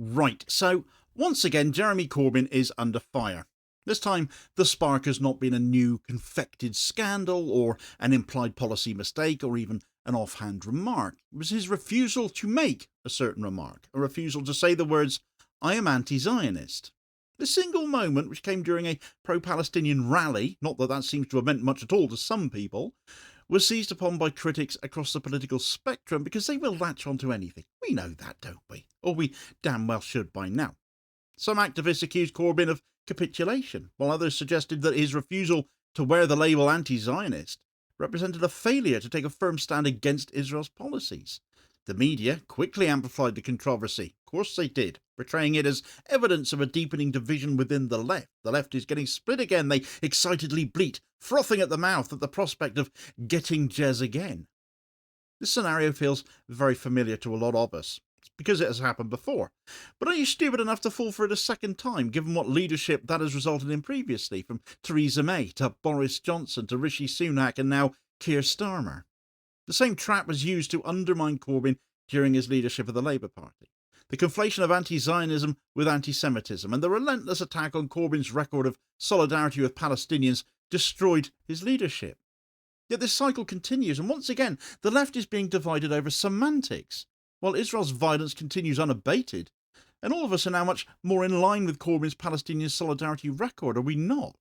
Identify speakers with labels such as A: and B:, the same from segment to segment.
A: Right, so once again, Jeremy Corbyn is under fire. This time, the spark has not been a new confected scandal or an implied policy mistake or even an offhand remark. It was his refusal to make a certain remark, a refusal to say the words, "I am anti-Zionist." The single moment, which came during a pro-Palestinian rally, not that that seems to have meant much at all to some people, was seized upon by critics across the political spectrum because they will latch onto anything. We know that, don't we? Or we damn well should by now. Some activists accused Corbyn of capitulation, while others suggested that his refusal to wear the label anti-Zionist represented a failure to take a firm stand against Israel's policies. The media quickly amplified the controversy. Of course they did, portraying it as evidence of a deepening division within the left. The left is getting split again. They excitedly bleat, frothing at the mouth at the prospect of getting Jez again. This scenario feels very familiar to a lot of us. It's because it has happened before. But are you stupid enough to fall for it a second time, given what leadership that has resulted in previously, from Theresa May to Boris Johnson to Rishi Sunak and now Keir Starmer? The same trap was used to undermine Corbyn during his leadership of the Labour Party. The conflation of anti-Zionism with anti-Semitism and the relentless attack on Corbyn's record of solidarity with Palestinians destroyed his leadership. Yet this cycle continues, and once again, the left is being divided over semantics, while Israel's violence continues unabated. And all of us are now much more in line with Corbyn's Palestinian solidarity record, are we not?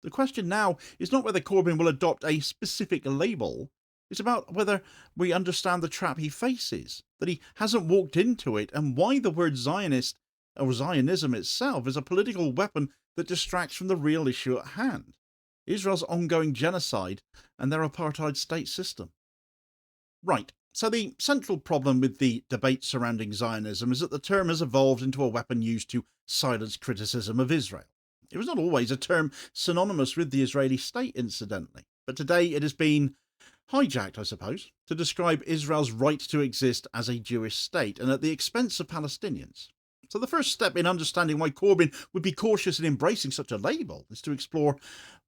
A: The question now is not whether Corbyn will adopt a specific label. It's about whether we understand the trap he faces, that he hasn't walked into it, and why the word Zionist, or Zionism itself, is a political weapon that distracts from the real issue at hand: Israel's ongoing genocide and their apartheid state system. Right, so the central problem with the debate surrounding Zionism is that the term has evolved into a weapon used to silence criticism of Israel. It was not always a term synonymous with the Israeli state, incidentally, but today it has been hijacked, I suppose, to describe Israel's right to exist as a Jewish state and at the expense of Palestinians. So the first step in understanding why Corbyn would be cautious in embracing such a label is to explore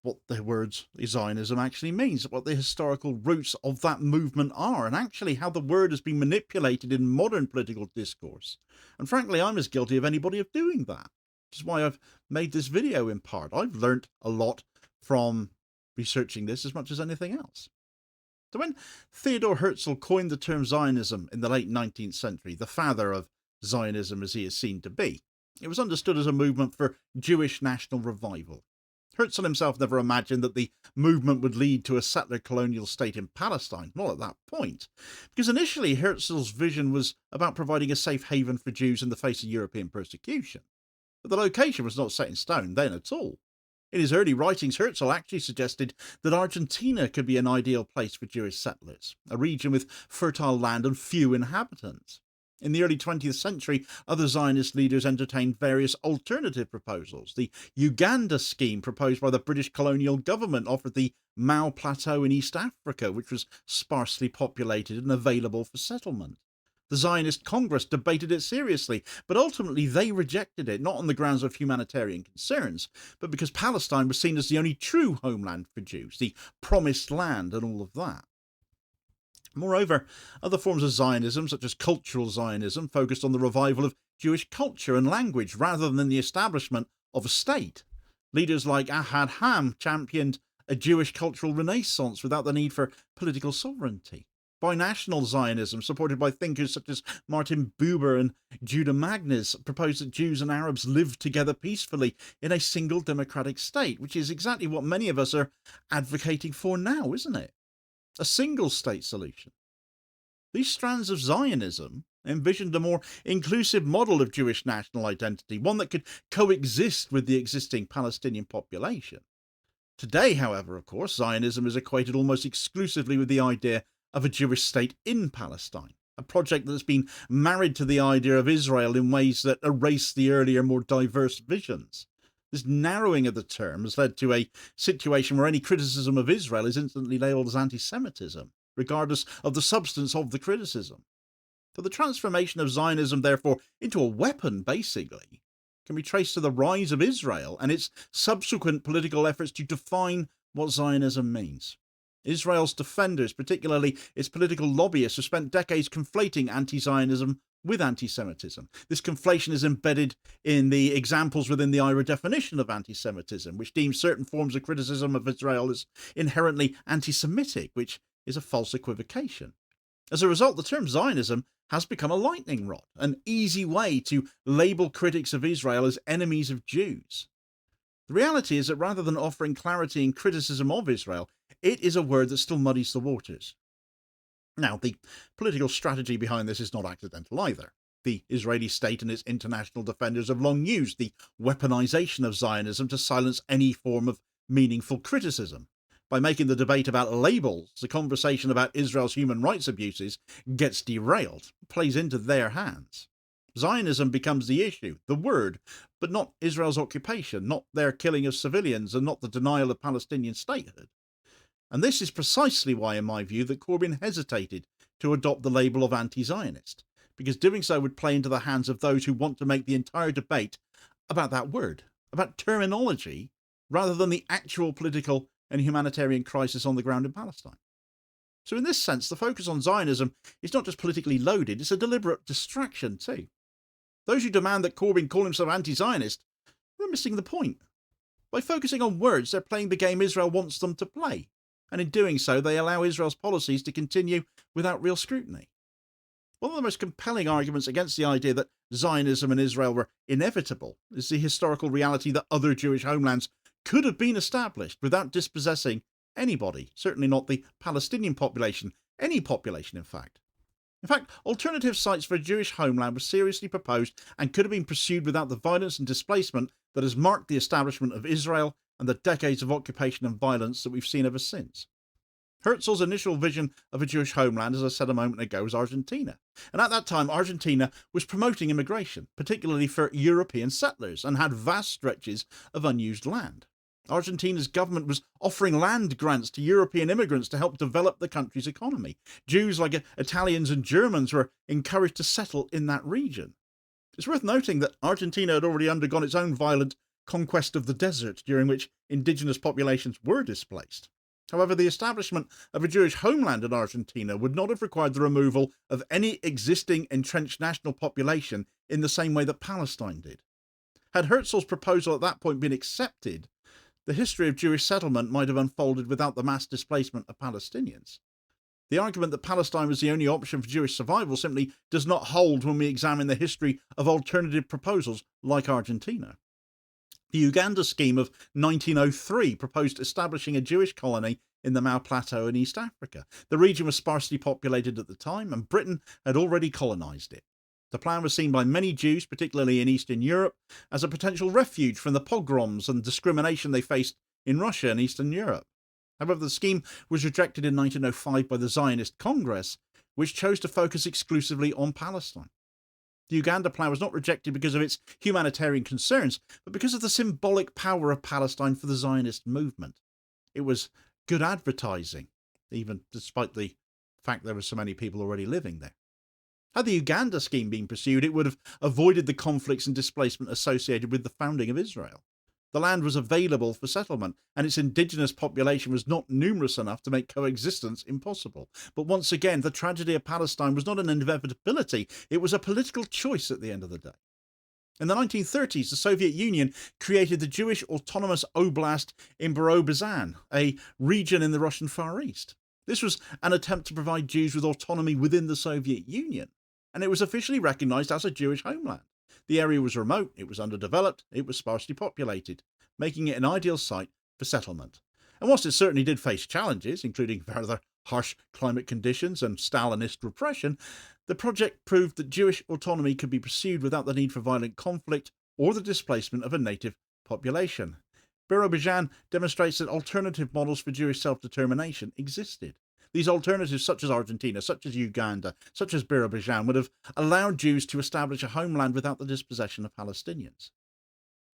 A: what the words Zionism actually means, what the historical roots of that movement are, and actually how the word has been manipulated in modern political discourse. And frankly, I'm as guilty of anybody of doing that, which is why I've made this video in part. I've learnt a lot from researching this as much as anything else. So when Theodor Herzl coined the term Zionism in the late 19th century, the father of Zionism as he is seen to be, it was understood as a movement for Jewish national revival. Herzl himself never imagined that the movement would lead to a settler colonial state in Palestine, not at that point, because initially Herzl's vision was about providing a safe haven for Jews in the face of European persecution. But the location was not set in stone then at all. In his early writings, Herzl actually suggested that Argentina could be an ideal place for Jewish settlers, a region with fertile land and few inhabitants. In the early 20th century, other Zionist leaders entertained various alternative proposals. The Uganda scheme proposed by the British colonial government offered the Mau Plateau in East Africa, which was sparsely populated and available for settlement. The Zionist Congress debated it seriously, but ultimately they rejected it, not on the grounds of humanitarian concerns, but because Palestine was seen as the only true homeland for Jews, the promised land and all of that. Moreover, other forms of Zionism, such as cultural Zionism, focused on the revival of Jewish culture and language rather than the establishment of a state. Leaders like Ahad Ham championed a Jewish cultural renaissance without the need for political sovereignty. Binational Zionism, supported by thinkers such as Martin Buber and Judah Magnes, proposed that Jews and Arabs live together peacefully in a single democratic state, which is exactly what many of us are advocating for now, isn't it? A single-state solution. These strands of Zionism envisioned a more inclusive model of Jewish national identity, one that could coexist with the existing Palestinian population. Today, however, of course, Zionism is equated almost exclusively with the idea of a Jewish state in Palestine, a project that's been married to the idea of Israel in ways that erase the earlier, more diverse visions. This narrowing of the term has led to a situation where any criticism of Israel is instantly labelled as anti-Semitism, regardless of the substance of the criticism. So the transformation of Zionism, therefore, into a weapon, basically, can be traced to the rise of Israel and its subsequent political efforts to define what Zionism means. Israel's defenders, particularly its political lobbyists, have spent decades conflating anti-Zionism with anti-Semitism. This conflation is embedded in the examples within the IRA definition of anti-Semitism, which deems certain forms of criticism of Israel as inherently anti-Semitic, which is a false equivocation. As a result, the term Zionism has become a lightning rod, an easy way to label critics of Israel as enemies of Jews. The reality is that rather than offering clarity and criticism of Israel, it is a word that still muddies the waters. Now, the political strategy behind this is not accidental either. The Israeli state and its international defenders have long used the weaponization of Zionism to silence any form of meaningful criticism. By making the debate about labels, the conversation about Israel's human rights abuses gets derailed, plays into their hands. Zionism becomes the issue, the word, but not Israel's occupation, not their killing of civilians, and not the denial of Palestinian statehood. And this is precisely why, in my view, that Corbyn hesitated to adopt the label of anti-Zionist, because doing so would play into the hands of those who want to make the entire debate about that word, about terminology, rather than the actual political and humanitarian crisis on the ground in Palestine. So in this sense, the focus on Zionism is not just politically loaded, it's a deliberate distraction too. Those who demand that Corbyn call himself anti-Zionist, they're missing the point. By focusing on words, they're playing the game Israel wants them to play, and in doing so, they allow Israel's policies to continue without real scrutiny. One of the most compelling arguments against the idea that Zionism and Israel were inevitable is the historical reality that other Jewish homelands could have been established without dispossessing anybody, certainly not the Palestinian population, any population in fact. In fact, alternative sites for a Jewish homeland were seriously proposed and could have been pursued without the violence and displacement that has marked the establishment of Israel and the decades of occupation and violence that we've seen ever since. Herzl's initial vision of a Jewish homeland, as I said a moment ago, was Argentina. And at that time, Argentina was promoting immigration, particularly for European settlers, and had vast stretches of unused land. Argentina's government was offering land grants to European immigrants to help develop the country's economy. Jews like Italians and Germans were encouraged to settle in that region. It's worth noting that Argentina had already undergone its own violent conquest of the desert, during which indigenous populations were displaced. However, the establishment of a Jewish homeland in Argentina would not have required the removal of any existing entrenched national population in the same way that Palestine did. Had Herzl's proposal at that point been accepted, the history of Jewish settlement might have unfolded without the mass displacement of Palestinians. The argument that Palestine was the only option for Jewish survival simply does not hold when we examine the history of alternative proposals like Argentina. The Uganda scheme of 1903 proposed establishing a Jewish colony in the Mau Plateau in East Africa. The region was sparsely populated at the time, and Britain had already colonised it. The plan was seen by many Jews, particularly in Eastern Europe, as a potential refuge from the pogroms and discrimination they faced in Russia and Eastern Europe. However, the scheme was rejected in 1905 by the Zionist Congress, which chose to focus exclusively on Palestine. The Uganda plan was not rejected because of its humanitarian concerns, but because of the symbolic power of Palestine for the Zionist movement. It was good advertising, even despite the fact there were so many people already living there. Had the Uganda scheme been pursued, it would have avoided the conflicts and displacement associated with the founding of Israel. The land was available for settlement, and its indigenous population was not numerous enough to make coexistence impossible. But once again, the tragedy of Palestine was not an inevitability, it was a political choice at the end of the day. In the 1930s, the Soviet Union created the Jewish Autonomous Oblast in Berezan, a region in the Russian Far East. This was an attempt to provide Jews with autonomy within the Soviet Union, and it was officially recognised as a Jewish homeland. The area was remote, it was underdeveloped, it was sparsely populated, making it an ideal site for settlement. And whilst it certainly did face challenges, including rather harsh climate conditions and Stalinist repression, the project proved that Jewish autonomy could be pursued without the need for violent conflict or the displacement of a native population. Berezan demonstrates that alternative models for Jewish self-determination existed. These alternatives, such as Argentina, such as Uganda, such as Berezan, would have allowed Jews to establish a homeland without the dispossession of Palestinians.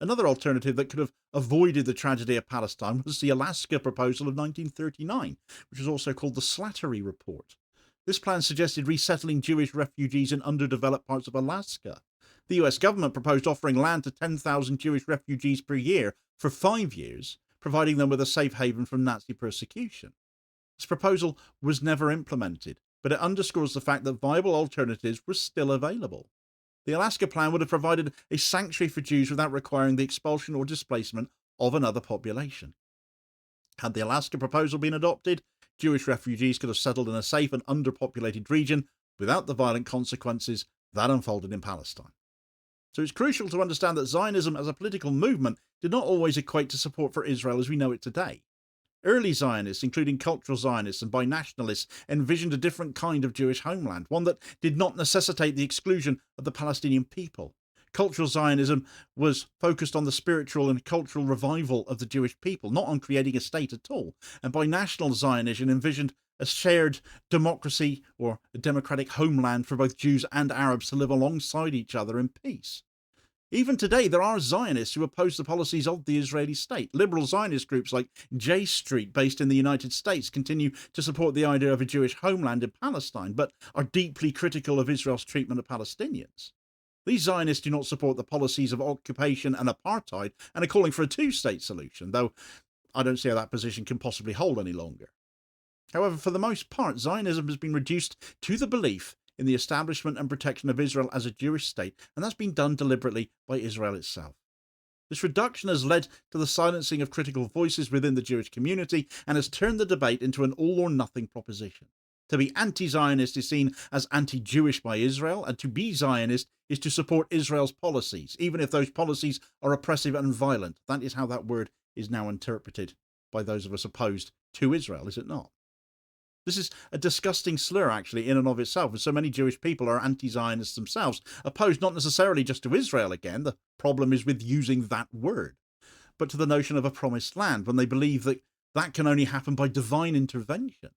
A: Another alternative that could have avoided the tragedy of Palestine was the Alaska proposal of 1939, which was also called the Slattery Report. This plan suggested resettling Jewish refugees in underdeveloped parts of Alaska. The US government proposed offering land to 10,000 Jewish refugees per year for 5 years, providing them with a safe haven from Nazi persecution. This proposal was never implemented, but it underscores the fact that viable alternatives were still available. The Alaska Plan would have provided a sanctuary for Jews without requiring the expulsion or displacement of another population. Had the Alaska proposal been adopted, Jewish refugees could have settled in a safe and underpopulated region without the violent consequences that unfolded in Palestine. So it's crucial to understand that Zionism as a political movement did not always equate to support for Israel as we know it today. Early Zionists, including cultural Zionists and binationalists, envisioned a different kind of Jewish homeland, one that did not necessitate the exclusion of the Palestinian people. Cultural Zionism was focused on the spiritual and cultural revival of the Jewish people, not on creating a state at all. And binational Zionism envisioned a shared democracy or a democratic homeland for both Jews and Arabs to live alongside each other in peace. Even today, there are Zionists who oppose the policies of the Israeli state. Liberal Zionist groups like J Street, based in the United States, continue to support the idea of a Jewish homeland in Palestine, but are deeply critical of Israel's treatment of Palestinians. These Zionists do not support the policies of occupation and apartheid and are calling for a two-state solution, though I don't see how that position can possibly hold any longer. However, for the most part, Zionism has been reduced to the belief in the establishment and protection of Israel as a Jewish state, and that's been done deliberately by Israel itself. This reduction has led to the silencing of critical voices within the Jewish community and has turned the debate into an all-or-nothing proposition. To be anti-Zionist is seen as anti-Jewish by Israel, and to be Zionist is to support Israel's policies, even if those policies are oppressive and violent. That is how that word is now interpreted by those of us opposed to Israel, is it not? This is a disgusting slur, actually, in and of itself, and so many Jewish people are anti-Zionists themselves, opposed not necessarily just to Israel again, the problem is with using that word, but to the notion of a promised land, when they believe that that can only happen by divine intervention.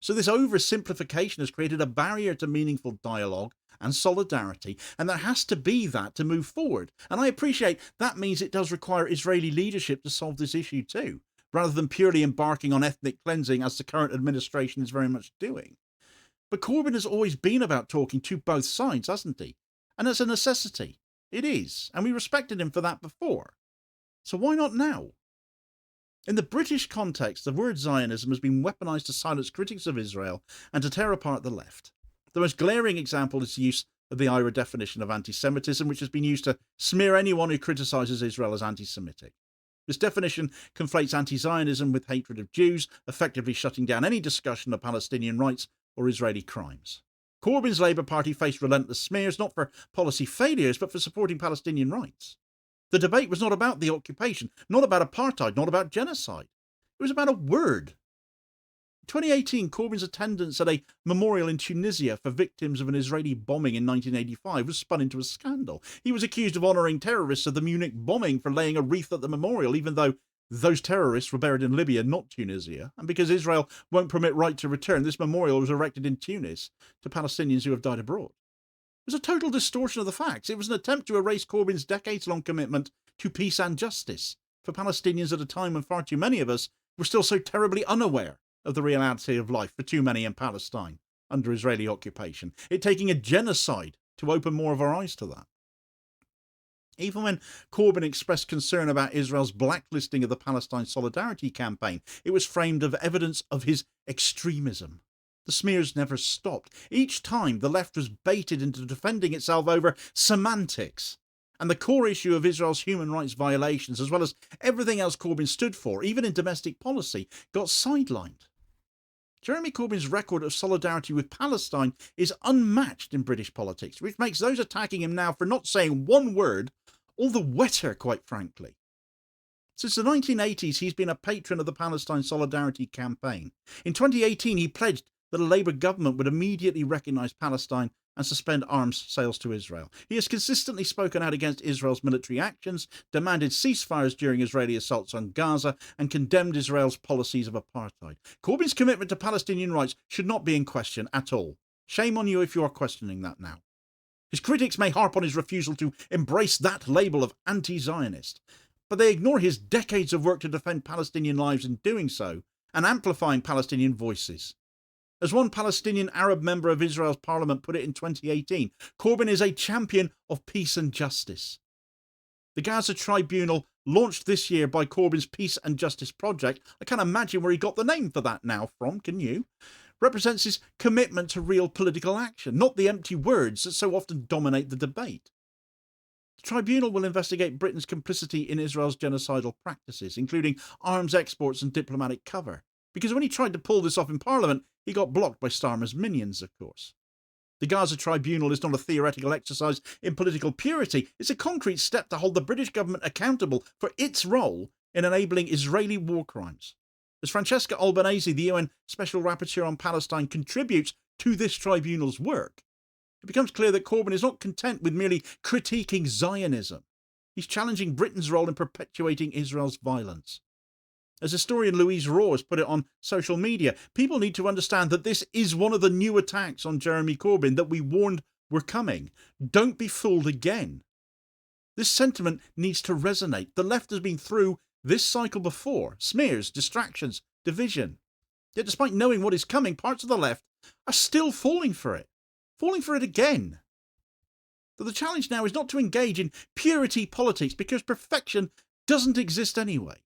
A: So this oversimplification has created a barrier to meaningful dialogue and solidarity, and there has to be that to move forward. And I appreciate that means it does require Israeli leadership to solve this issue too, rather than purely embarking on ethnic cleansing as the current administration is very much doing. But Corbyn has always been about talking to both sides, hasn't he? And it's a necessity. It is, and we respected him for that before. So why not now? In the British context, the word Zionism has been weaponised to silence critics of Israel and to tear apart the left. The most glaring example is the use of the IRA definition of anti-Semitism, which has been used to smear anyone who criticises Israel as anti-Semitic. This definition conflates anti-Zionism with hatred of Jews, effectively shutting down any discussion of Palestinian rights or Israeli crimes. Corbyn's Labour Party faced relentless smears, not for policy failures, but for supporting Palestinian rights. The debate was not about the occupation, not about apartheid, not about genocide. It was about a word. In 2018, Corbyn's attendance at a memorial in Tunisia for victims of an Israeli bombing in 1985 was spun into a scandal. He was accused of honouring terrorists of the Munich bombing for laying a wreath at the memorial, even though those terrorists were buried in Libya, not Tunisia. And because Israel won't permit right to return, this memorial was erected in Tunis to Palestinians who have died abroad. It was a total distortion of the facts. It was an attempt to erase Corbyn's decades-long commitment to peace and justice for Palestinians at a time when far too many of us were still so terribly unaware of the reality of life for too many in Palestine under Israeli occupation. It taking a genocide to open more of our eyes to that. Even when Corbyn expressed concern about Israel's blacklisting of the Palestine Solidarity campaign, it was framed as evidence of his extremism. The smears never stopped. Each time the left was baited into defending itself over semantics. And the core issue of Israel's human rights violations, as well as everything else Corbyn stood for, even in domestic policy, got sidelined. Jeremy Corbyn's record of solidarity with Palestine is unmatched in British politics, which makes those attacking him now for not saying one word all the wetter, quite frankly. Since the 1980s, he's been a patron of the Palestine Solidarity campaign. In 2018, he pledged that a Labour government would immediately recognise Palestine and suspend arms sales to Israel. He has consistently spoken out against Israel's military actions, demanded ceasefires during Israeli assaults on Gaza, and condemned Israel's policies of apartheid. Corbyn's commitment to Palestinian rights should not be in question at all. Shame on you if you are questioning that now. His critics may harp on his refusal to embrace that label of anti-Zionist, but they ignore his decades of work to defend Palestinian lives in doing so, and amplifying Palestinian voices. As one Palestinian Arab member of Israel's parliament put it in 2018, Corbyn is a champion of peace and justice. The Gaza Tribunal, launched this year by Corbyn's Peace and Justice Project, I can't imagine where he got the name for that now from, can you? represents his commitment to real political action, not the empty words that so often dominate the debate. The tribunal will investigate Britain's complicity in Israel's genocidal practices, including arms exports and diplomatic cover, because when he tried to pull this off in Parliament, he got blocked by Starmer's minions, of course. The Gaza Tribunal is not a theoretical exercise in political purity. It's a concrete step to hold the British government accountable for its role in enabling Israeli war crimes. As Francesca Albanese, the UN Special Rapporteur on Palestine, contributes to this tribunal's work, it becomes clear that Corbyn is not content with merely critiquing Zionism. He's challenging Britain's role in perpetuating Israel's violence. As historian Louise Raw has put it on social media, people need to understand that this is one of the new attacks on Jeremy Corbyn that we warned were coming. Don't be fooled again. This sentiment needs to resonate. The left has been through this cycle before. Smears, distractions, division. Yet despite knowing what is coming, parts of the left are still falling for it. Falling for it again. But the challenge now is not to engage in purity politics, because perfection doesn't exist anyway,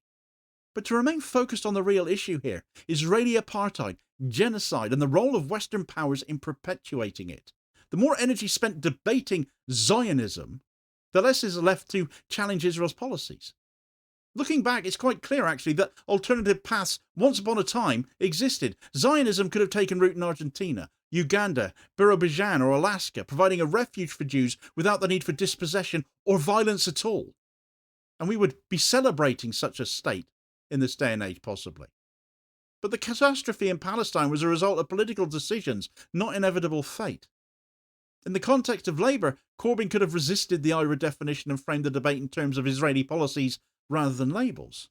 A: but to remain focused on the real issue here: Israeli apartheid, genocide, and the role of Western powers in perpetuating it. The more energy spent debating Zionism, the less is left to challenge Israel's policies. Looking back, it's quite clear, actually, that alternative paths once upon a time existed. Zionism could have taken root in Argentina, Uganda, Azerbaijan, or Alaska, providing a refuge for Jews without the need for dispossession or violence at all. And we would be celebrating such a state in this day and age, possibly. But the catastrophe in Palestine was a result of political decisions, not inevitable fate. In the context of Labour, Corbyn could have resisted the IRA definition and framed the debate in terms of Israeli policies rather than labels.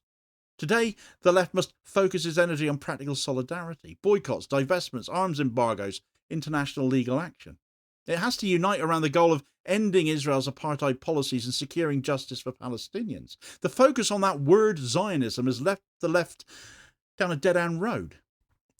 A: Today, the left must focus its energy on practical solidarity, boycotts, divestments, arms embargoes, international legal action. It has to unite around the goal of ending Israel's apartheid policies and securing justice for Palestinians. The focus on that word Zionism has left the left down a dead-end road.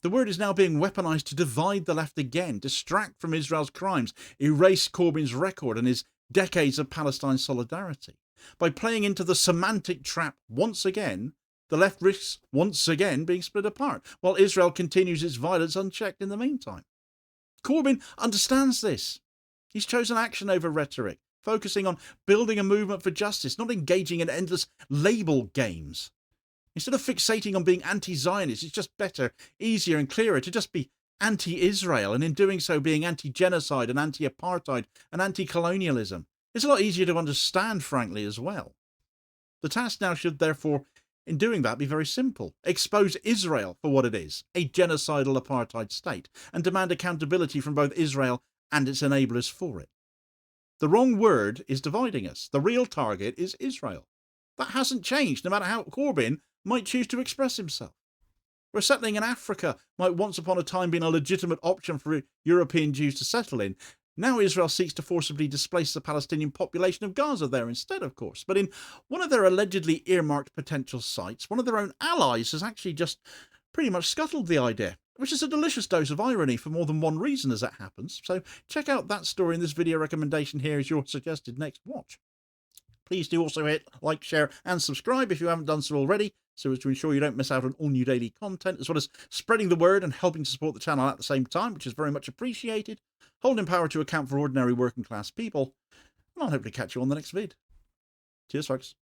A: The word is now being weaponised to divide the left again, distract from Israel's crimes, erase Corbyn's record and his decades of Palestine solidarity. By playing into the semantic trap once again, the left risks once again being split apart, while Israel continues its violence unchecked in the meantime. Corbyn understands this. He's chosen action over rhetoric, focusing on building a movement for justice, not engaging in endless label games. Instead of fixating on being anti-Zionist, it's just better, easier and clearer to just be anti-Israel, and in doing so being anti-genocide and anti-apartheid and anti-colonialism. It's a lot easier to understand, frankly, as well. The task now should, therefore, in doing that, be very simple. Expose Israel for what it is, a genocidal apartheid state, and demand accountability from both Israel and its enablers for it. The wrong word is dividing us. The real target is Israel. That hasn't changed, no matter how Corbyn might choose to express himself. Where settling in Africa might once upon a time been a legitimate option for European Jews to settle in, now Israel seeks to forcibly displace the Palestinian population of Gaza there instead, of course. But in one of their allegedly earmarked potential sites, one of their own allies has actually just pretty much scuttled the idea, which is a delicious dose of irony for more than one reason, as that happens. So check out that story in this video recommendation here as your suggested next watch. Please do also hit like, share and subscribe if you haven't done so already, so as to ensure you don't miss out on all new daily content, as well as spreading the word and helping to support the channel at the same time, which is very much appreciated. Holding power to account for ordinary working class people. And I'll hopefully catch you on the next vid. Cheers, folks.